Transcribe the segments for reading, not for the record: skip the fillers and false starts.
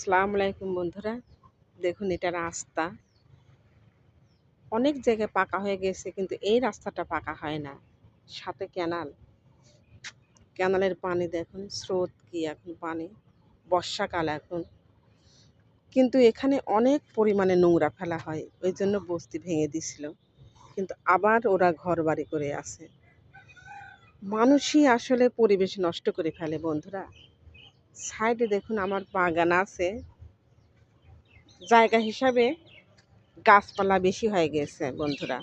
আসসালামু আলাইকুম বন্ধুরা। দেখুন এটা রাস্তা। অনেক জায়গায় পাকা হয়ে গেছে কিন্তু এই রাস্তাটা পাকা হয় না। সাথে ক্যানাল। ক্যানালের পানি দেখুন স্রোত কি এখন পানি। বর্ষাকাল এখন। কিন্তু এখানে অনেক পরিমাণে নোংরা ফেলা হয়। ওইজন্য বস্তি ভেঙে দিছিল। কিন্তু আবার ওরা ঘরবাড়ি করে আছে। মানুষই আসলে পরিবেশ নষ্ট করে ফেলে বন্ধুরা। সাইডে দেখুন আমার বাগান আছে। জায়গা হিসাবে গাছপালা বেশি হয়ে গেছে বন্ধুরা।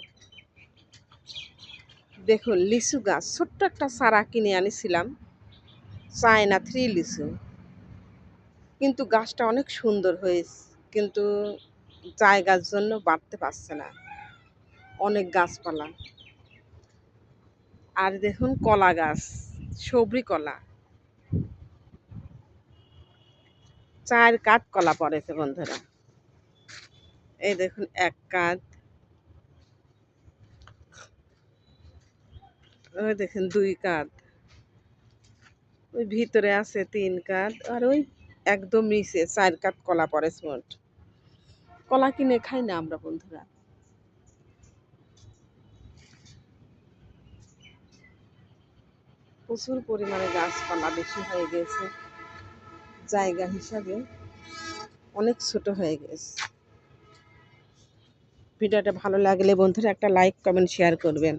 দেখুন লিচু গাছ ছোট্ট একটা চারা কিনে আনিছিলাম, চায়না 3 লিচু। কিন্তু গাছটা অনেক সুন্দর হয়েছে, কিন্তু জায়গার জন্য বাড়তে পারছে না, অনেক গাছপালা। আর দেখুন কলা গাছ, সবরি কলা, 4 কাঠ কলা পড়েছে বন্ধুরা। এই দেখুন 1 কাঠ, ওই দেখুন 2 কাঠ, ওই ভিতরে আছে 3 কাঠ, আর ওই একদম নিচে 4 কাঠ কলা পড়েছে মোট। কলা কিনে খাই না আমরা বন্ধুরা। প্রচুর পরিমাণে গাছপালা বেশি হয়ে গেছে, জায়গা হিসাবে অনেক ছোট হয়ে গেছে। ভিডিওটা ভালো লাগলে বন্ধুরা একটা লাইক কমেন্ট শেয়ার করবেন।